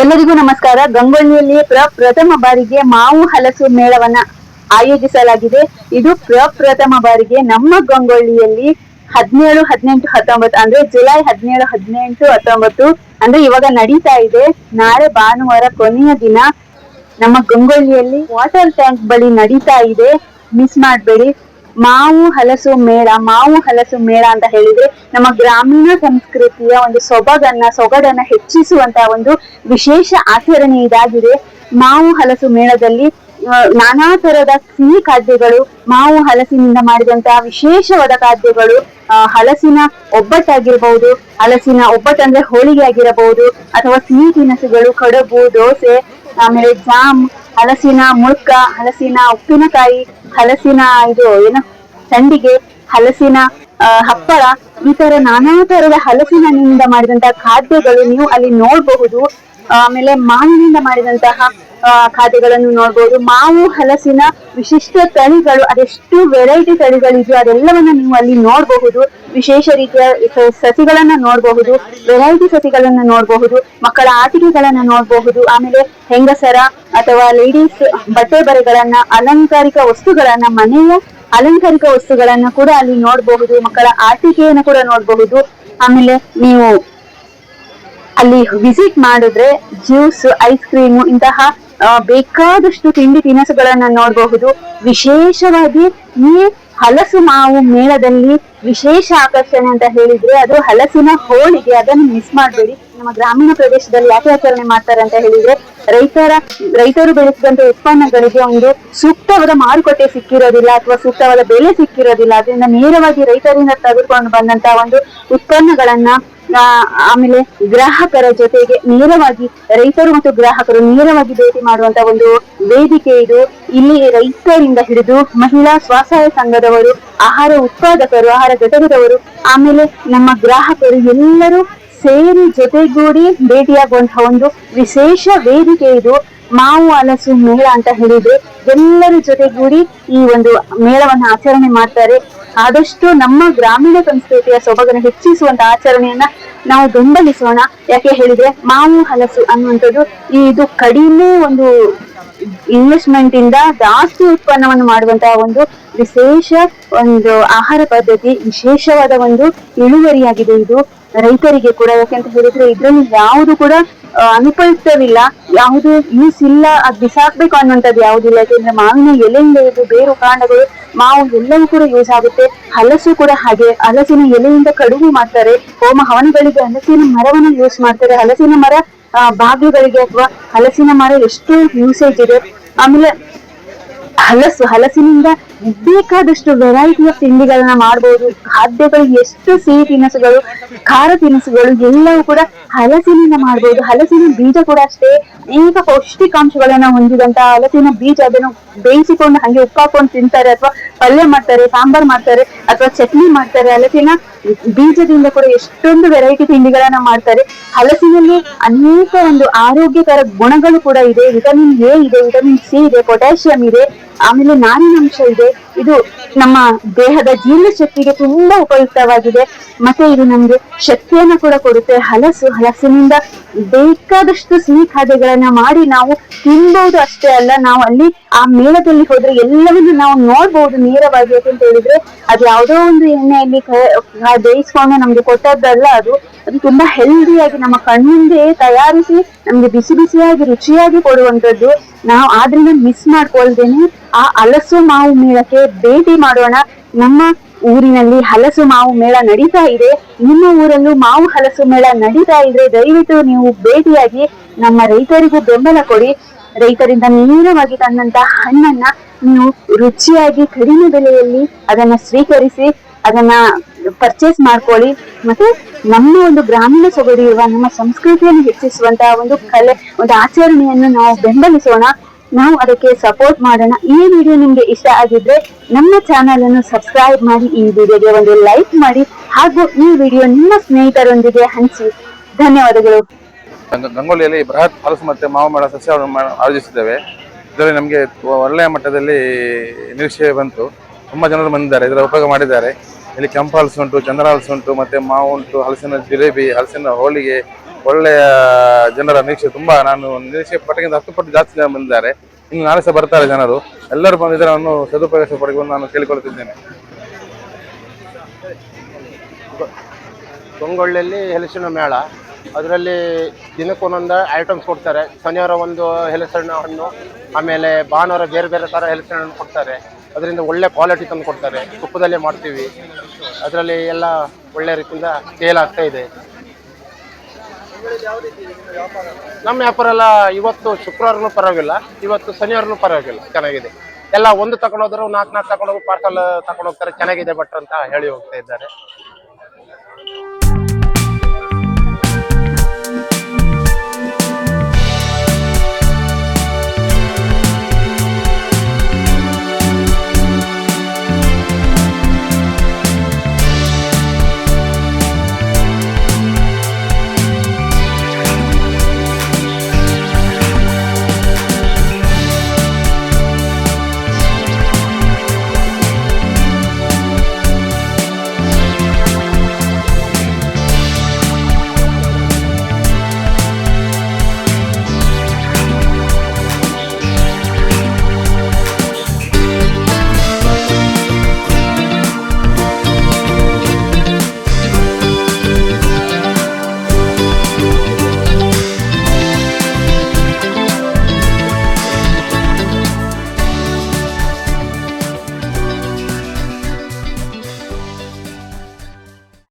ಎಲ್ಲರಿಗೂ ನಮಸ್ಕಾರ. ಗಂಗೊಳ್ಳಿಯಲ್ಲಿ ಪ್ರಪ್ರಥಮ ಬಾರಿಗೆ ಮಾವು ಹಲಸು ಮೇಳವನ್ನ ಆಯೋಜಿಸಲಾಗಿದೆ. ಇದು ಪ್ರಪ್ರಥಮ ಬಾರಿಗೆ ನಮ್ಮ ಗಂಗೊಳ್ಳಿಯಲ್ಲಿ 17, 18, 19 ಅಂದ್ರೆ ಜುಲೈ 17, 18, 19 ಅಂದ್ರೆ ಇವಾಗ ನಡೀತಾ ಇದೆ. ನಾಳೆ ಭಾನುವಾರ ಕೊನೆಯ ದಿನ ನಮ್ಮ ಗಂಗೊಳ್ಳಿಯಲ್ಲಿ ವಾಟರ್ ಟ್ಯಾಂಕ್ ಬಳಿ ನಡೀತಾ ಇದೆ. ಮಿಸ್ ಮಾಡ್ಬೇಡಿ. ಮಾವು ಹಲಸು ಮೇಳ ಅಂತ ಹೇಳಿದ್ರೆ ನಮ್ಮ ಗ್ರಾಮೀಣ ಸಂಸ್ಕೃತಿಯ ಒಂದು ಸೊಗಡನ್ನ ಹೆಚ್ಚಿಸುವಂತಹ ಒಂದು ವಿಶೇಷ ಆಚರಣೆ ಇದಾಗಿದೆ. ಮಾವು ಹಲಸು ಮೇಳದಲ್ಲಿ ನಾನಾ ತರದ ಸಿಹಿ ಖಾದ್ಯಗಳು, ಮಾವು ಹಲಸಿನಿಂದ ಮಾಡಿದಂತಹ ವಿಶೇಷವಾದ ಖಾದ್ಯಗಳು, ಹಲಸಿನ ಒಬ್ಬಟ್ಟಾಗಿರ್ಬಹುದು, ಹಲಸಿನ ಒಬ್ಬಟ್ಟು ಅಂದ್ರೆ ಹೋಳಿಗೆ ಆಗಿರಬಹುದು, ಅಥವಾ ಸಿಹಿ ತಿನಿಸುಗಳು, ಕಡುಬು, ದೋಸೆ, ಆಮೇಲೆ ಜಾಮ್, ಹಲಸಿನ ಮುಳ್ಕ, ಹಲಸಿನ ಉಪ್ಪಿನಕಾಯಿ, ಹಲಸಿನ ಸಂಡಿಗೆ, ಹಲಸಿನ ಹಪ್ಪಳ, ಈ ತರ ನಾನಾ ತರದ ಹಲಸಿನಿಂದ ಮಾಡಿದಂತಹ ಖಾದ್ಯಗಳು ನೀವು ಅಲ್ಲಿ ನೋಡಬಹುದು. ಆಮೇಲೆ ಮಾವಿನಿಂದ ಮಾಡಿದಂತಹ ಖಾದ್ಯಗಳನ್ನು ನೋಡ್ಬೋದು. ಮಾವು ಹಲಸಿನ ವಿಶಿಷ್ಟ ತಳಿಗಳು, ಅದೆಷ್ಟು ವೆರೈಟಿ ತಳಿಗಳಿದೆಯೋ ಅದೆಲ್ಲವನ್ನ ನೀವು ಅಲ್ಲಿ ನೋಡಬಹುದು. ವಿಶೇಷ ರೀತಿಯ ಸಸಿಗಳನ್ನ ನೋಡಬಹುದು, ವೆರೈಟಿ ಸಸಿಗಳನ್ನ ನೋಡಬಹುದು, ಮಕ್ಕಳ ಆಟಿಕೆಗಳನ್ನ ನೋಡಬಹುದು. ಆಮೇಲೆ ಹೆಂಗಸರ ಅಥವಾ ಲೇಡೀಸ್ ಬಟ್ಟೆ ಬರೆಗಳನ್ನ, ಅಲಂಕಾರಿಕ ವಸ್ತುಗಳನ್ನ, ಮನೆಯ ಅಲಂಕಾರಿಕ ವಸ್ತುಗಳನ್ನ ಕೂಡ ಅಲ್ಲಿ ನೋಡಬಹುದು. ಮಕ್ಕಳ ಆಟಿಕೆಯನ್ನು ಕೂಡ ನೋಡಬಹುದು. ಆಮೇಲೆ ನೀವು ಅಲ್ಲಿ ವಿಸಿಟ್ ಮಾಡಿದ್ರೆ ಜ್ಯೂಸ್, ಐಸ್ ಕ್ರೀಮ್ ಇಂತಹ ಬೇಕಾದಷ್ಟು ತಿಂಡಿ ತಿನಿಸುಗಳನ್ನ ನೋಡಬಹುದು. ವಿಶೇಷವಾಗಿ ಈ ಹಲಸು ಮಾವು ಮೇಳದಲ್ಲಿ ವಿಶೇಷ ಆಕರ್ಷಣೆ ಅಂತ ಹೇಳಿದ್ರೆ ಅದು ಹಲಸಿನ ಹೋಳಿಗೆ. ಅದನ್ನು ಮಿಸ್ ಮಾಡಬೇಡಿ. ನಮ್ಮ ಗ್ರಾಮೀಣ ಪ್ರದೇಶದಲ್ಲಿ ಯಾಕೆ ಆಚರಣೆ ಮಾಡ್ತಾರೆ ಅಂತ ಹೇಳಿದ್ರೆ ರೈತರು ಬೆಳೆಸಿದಂತ ಉತ್ಪನ್ನಗಳಿಗೆ ಒಂದು ಸೂಕ್ತವಾದ ಮಾರುಕಟ್ಟೆ ಸಿಕ್ಕಿರೋದಿಲ್ಲ ಅಥವಾ ಸೂಕ್ತವಾದ ಬೆಲೆ ಸಿಕ್ಕಿರೋದಿಲ್ಲ. ಅದರಿಂದ ನೇರವಾಗಿ ರೈತರಿಂದ ತೆಗೆದುಕೊಂಡು ಬಂದಂತ ಒಂದು ಉತ್ಪನ್ನಗಳನ್ನ ಆಮೇಲೆ ಗ್ರಾಹಕರ ಜೊತೆಗೆ ನೇರವಾಗಿ ರೈತರು ಮತ್ತು ಗ್ರಾಹಕರು ನೇರವಾಗಿ ಭೇಟಿ ಮಾಡುವಂತ ಒಂದು ವೇದಿಕೆ ಇದು. ಇಲ್ಲಿ ರೈತರಿಂದ ಹಿಡಿದು ಮಹಿಳಾ ಸ್ವಸಹಾಯ ಸಂಘದವರು, ಆಹಾರ ಉತ್ಪಾದಕರು, ಆಹಾರ ಘಟಕದವರು, ಆಮೇಲೆ ನಮ್ಮ ಗ್ರಾಹಕರು ಎಲ್ಲರೂ ಸೇರಿ ಜೊತೆಗೂಡಿ ಭೇಟಿಯಾಗುವಂತಹ ಒಂದು ವಿಶೇಷ ವೇದಿಕೆ ಇದು. ಮಾವು ಹಲಸು ಮೇಳ ಅಂತ ಹೇಳಿದ್ರೆ ಎಲ್ಲರ ಜೊತೆಗೂಡಿ ಈ ಒಂದು ಮೇಳವನ್ನ ಆಚರಣೆ ಮಾಡ್ತಾರೆ. ಆದಷ್ಟು ನಮ್ಮ ಗ್ರಾಮೀಣ ಸಂಸ್ಕೃತಿಯ ಸೊಬಗನ್ನು ಹೆಚ್ಚಿಸುವಂತ ಆಚರಣೆಯನ್ನ ನಾವು ಬೆಂಬಲಿಸೋಣ. ಯಾಕೆ ಹೇಳಿದ್ರೆ ಮಾವು ಹಲಸು ಅನ್ನುವಂಥದ್ದು ಇದು ಕಡಿಮೆ ಒಂದು ಇನ್ವೆಸ್ಟ್ಮೆಂಟ್ ಇಂದ ಜಾಸ್ತಿ ಉತ್ಪನ್ನವನ್ನು ಮಾಡುವಂತಹ ಒಂದು ವಿಶೇಷ ಒಂದು ಆಹಾರ ಪದ್ಧತಿ, ವಿಶೇಷವಾದ ಒಂದು ಇಳುವರಿಯಾಗಿದೆ ಇದು ರೈತರಿಗೆ ಕೂಡ. ಯಾಕೆಂತ ಹೇಳಿದ್ರೆ ಇದ್ರಲ್ಲಿ ಯಾವುದು ಕೂಡ ಅನುಪಯುಕ್ತವಿಲ್ಲ, ಯಾವುದು ಯೂಸ್ ಇಲ್ಲ, ಅದು ಬಿಸಾಕ್ಬೇಕು ಅನ್ನುವಂಥದ್ದು ಯಾವುದಿಲ್ಲ. ಯಾಕೆಂದ್ರೆ ಮಾವಿನ ಎಲೆಯಿಂದ ಇದು ಬೇರು, ಕಾಂಡಗಳು, ಮಾವು ಎಲ್ಲವೂ ಕೂಡ ಯೂಸ್ ಆಗುತ್ತೆ. ಹಲಸು ಕೂಡ ಹಾಗೆ. ಹಲಸಿನ ಎಲೆಯಿಂದ ಕಡುಬು ಮಾಡ್ತಾರೆ. ಹೋಮ ಹವನಗಳಿಗೆ ಹಲಸಿನ ಮರವನ್ನು ಯೂಸ್ ಮಾಡ್ತಾರೆ. ಹಲಸಿನ ಮರ ಬಾಗಿಲುಗಳಿಗೆ ಅಥವಾ ಹಲಸಿನ ಮರ ಎಷ್ಟು ಯೂಸೇಜ್ ಇದೆ. ಆಮೇಲೆ ಹಲಸಿನಿಂದ ಬೇಕಾದಷ್ಟು ವೆರೈಟಿಯ ತಿಂಡಿಗಳನ್ನ ಮಾಡಬಹುದು. ಖಾದ್ಯಗಳು, ಎಷ್ಟು ಸಿಹಿ ತಿನಿಸುಗಳು, ಖಾರ ತಿನಿಸುಗಳು ಎಲ್ಲವೂ ಕೂಡ ಹಲಸಿನಿಂದ ಮಾಡಬಹುದು. ಹಲಸಿನ ಬೀಜ ಕೂಡ ಅಷ್ಟೇ ಅನೇಕ ಪೌಷ್ಟಿಕಾಂಶಗಳನ್ನ ಹೊಂದಿದಂತಹ ಹಲಸಿನ ಬೀಜ, ಅದನ್ನು ಬೇಯಿಸಿಕೊಂಡು ಹಂಗೆ ಉಪ್ಪು ಹಾಕೊಂಡು ತಿಂತಾರೆ, ಅಥವಾ ಪಲ್ಯ ಮಾಡ್ತಾರೆ, ಸಾಂಬಾರ್ ಮಾಡ್ತಾರೆ, ಅಥವಾ ಚಟ್ನಿ ಮಾಡ್ತಾರೆ. ಹಲಸಿನ ಬೀಜದಿಂದ ಕೂಡ ಎಷ್ಟೊಂದು ವೆರೈಟಿ ತಿಂಡಿಗಳನ್ನ ಮಾಡ್ತಾರೆ. ಹಲಸಿನಲ್ಲಿ ಅನೇಕ ಒಂದು ಆರೋಗ್ಯಕರ ಗುಣಗಳು ಕೂಡ ಇದೆ. ವಿಟಮಿನ್ ಎ ಇದೆ, ವಿಟಮಿನ್ ಸಿ ಇದೆ, ಪೊಟ್ಯಾಷಿಯಂ ಇದೆ, ಆಮೇಲೆ ನಾರಿನಾಂಶ ಇದೆ. ಇದು ನಮ್ಮ ದೇಹದ ಜೀರ್ಣ ಶಕ್ತಿಗೆ ತುಂಬಾ ಉಪಯುಕ್ತವಾಗಿದೆ. ಮತ್ತೆ ಇದು ನಮ್ಗೆ ಶಕ್ತಿಯನ್ನ ಕೂಡ ಕೊಡುತ್ತೆ. ಹಲಸಿನಿಂದ ಬೇಕಾದಷ್ಟು ಸಿಹಿ ಖಾದ್ಯಗಳನ್ನ ಮಾಡಿ ನಾವು ತಿನ್ಬಹುದು. ಅಷ್ಟೇ ಅಲ್ಲ, ನಾವು ಅಲ್ಲಿ ಆ ಮೇಳದಲ್ಲಿ ಹೋದ್ರೆ ಎಲ್ಲವನ್ನೂ ನಾವು ನೋಡ್ಬಹುದು ನೇರವಾಗಿ. ಯಾಕಂತ ಹೇಳಿದ್ರೆ ಅದು ಯಾವುದೋ ಒಂದು ಎಣ್ಣೆಯಲ್ಲಿ ಬೇಯಿಸ್ಕೊಂಡು ನಮ್ಗೆ ಕೊಟ್ಟದ್ದಲ್ಲ. ಅದು ತುಂಬಾ ಹೆಲ್ದಿಯಾಗಿ ನಮ್ಮ ಕಣ್ಣಿಂದೆ ತಯಾರಿಸಿ ನಮ್ಗೆ ಬಿಸಿ ಬಿಸಿಯಾಗಿ ರುಚಿಯಾಗಿ ಕೊಡುವಂತದ್ದು. ನಾವು ಆದ್ರಿಂದ ಮಿಸ್ ಮಾಡ್ಕೊಳ್ದೇನೆ ಆ ಹಲಸು ಮಾವು ಮೇಳಕ್ಕೆ ಭೇಟಿ ಮಾಡೋಣ. ನಮ್ಮ ಊರಿನಲ್ಲಿ ಹಲಸು ಮಾವು ಮೇಳ ನಡೀತಾ ಇದೆ. ನಿಮ್ಮ ಊರಲ್ಲೂ ಮಾವು ಹಲಸು ಮೇಳ ನಡೀತಾ ಇದ್ರೆ ದಯವಿಟ್ಟು ನೀವು ಭೇಟಿಯಾಗಿ ನಮ್ಮ ರೈತರಿಗೂ ಬೆಂಬಲ ಕೊಡಿ. ರೈತರಿಂದ ನೇರವಾಗಿ ತಂದಂತ ಹಣ್ಣನ್ನ ನೀವು ರುಚಿಯಾಗಿ ಕಡಿಮೆ ಬೆಲೆಯಲ್ಲಿ ಅದನ್ನ ಸ್ವೀಕರಿಸಿ ಅದನ್ನ ಪರ್ಚೇಸ್ ಮಾಡ್ಕೊಳ್ಳಿ. ಮತ್ತೆ ನಮ್ಮ ಒಂದು ಗ್ರಾಮೀಣ ಸೊಗಡು ಇರುವ ನಮ್ಮ ಸಂಸ್ಕೃತಿಯನ್ನು ಹೆಚ್ಚಿಸುವಂತಹ ಒಂದು ಕಲೆ, ಒಂದು ಆಚರಣೆಯನ್ನು ನಾವು ಬೆಂಬಲಿಸೋಣ. ನಾವು ಅದಕ್ಕೆ ಸಪೋರ್ಟ್ ಮಾಡೋಣ. ಈ ವಿಡಿಯೋ ನಿಮ್ಗೆ ಇಷ್ಟ ಆಗಿದ್ರೆ ನಮ್ಮ ಚಾನೆಲ್ ಅನ್ನು ಸಬ್ಸ್ಕ್ರೈಬ್ ಮಾಡಿ, ಈ ವಿಡಿಯೋಗೆ ಒಂದು ಲೈಕ್ ಮಾಡಿ, ಹಾಗೂ ಈ ವಿಡಿಯೋ ನಿಮ್ಮ ಸ್ನೇಹಿತರೊಂದಿಗೆ ಹಂಚಿ. ಧನ್ಯವಾದಗಳು. ಗಂಗೊಳ್ಳಿಯಲ್ಲಿ ಬೃಹತ್ ಹಲಸು ಮತ್ತೆ ಮಾವು ಮೇಳ ಸಸ್ಯ ಆಯೋಜಿಸಿದ್ದೇವೆ. ಇದರಲ್ಲಿ ನಮಗೆ ಒಳ್ಳೆಯ ಮಟ್ಟದಲ್ಲಿ ನಿರೀಕ್ಷೆ ಬಂತು. ತುಂಬಾ ಜನರು ಬಂದಿದ್ದಾರೆ, ಇದರ ಉಪಯೋಗ ಮಾಡಿದ್ದಾರೆ. ಇಲ್ಲಿ ಕೆಂಪು ಹಲಸು ಉಂಟು, ಚಂದ್ರ ಹಲಸು ಉಂಟು, ಮತ್ತೆ ಮಾವು ಉಂಟು, ಹಲಸಿನ ಜಿಲೇಬಿ, ಹಲಸಿನ ಹೋಳಿಗೆ, ಒಳ್ಳೆಯ ಜನರ ನಿರೀಕ್ಷೆ ತುಂಬಾ, ನಾನು ನಿರೀಕ್ಷೆ ಪಟ್ಟಿಗಿಂತ 10 ಪಟ್ಟು ಜಾಸ್ತಿ ಜನ ಬಂದಿದ್ದಾರೆ. ಇನ್ನು ನಾಳೆ ಸಹ ಬರ್ತಾರೆ ಜನರು. ಎಲ್ಲರೂ ಬಂದು ಇದನ್ನು ಸದುಪಯೋಗ ಪಡೆಯುವುದು ನಾನು ಕೇಳಿಕೊಳ್ಳುತ್ತಿದ್ದೇನೆ. ಗಂಗೊಳ್ಳಿಯಲ್ಲಿ ಹಲಸಿನ ಮೇಳ, ಅದರಲ್ಲಿ ದಿನಕ್ಕೊಂದೊಂದು ಐಟಮ್ಸ್ ಕೊಡ್ತಾರೆ. ಶನಿವಾರ ಒಂದು ಹಲಸಿನ ಹಣ್ಣು, ಆಮೇಲೆ ಭಾನುವಾರ ಬೇರೆ ಬೇರೆ ಥರ ಹಲಸಿನ ಹಣ್ಣು ಕೊಡ್ತಾರೆ. ಅದರಿಂದ ಒಳ್ಳೆ ಕ್ವಾಲಿಟಿ ತಂದು ಕೊಡ್ತಾರೆ. ತುಪ್ಪದಲ್ಲೇ ಮಾಡ್ತೀವಿ. ಅದರಲ್ಲಿ ಎಲ್ಲ ಒಳ್ಳೆ ರೀತಿಯಿಂದ ಸೇಲ್ ಆಗ್ತಾ ಇದೆ. ನಮ್ಮ ವ್ಯಾಪಾರ ಎಲ್ಲ ಇವತ್ತು ಶುಕ್ರವಾರನೂ ಪರವಾಗಿಲ್ಲ, ಇವತ್ತು ಶನಿವಾರನೂ ಪರವಾಗಿಲ್ಲ, ಚೆನ್ನಾಗಿದೆ. ಎಲ್ಲ ಒಂದು ತಗೊಂಡೋದ್ರು 4 ತಗೊಂಡೋಗಿ ಪಾರ್ಸಲ್ ತಗೊಂಡು ಹೋಗ್ತಾರೆ. ಚೆನ್ನಾಗಿದೆ ಭಟ್ರು ಅಂತ ಹೇಳಿ ಹೋಗ್ತಾ ಇದ್ದಾರೆ.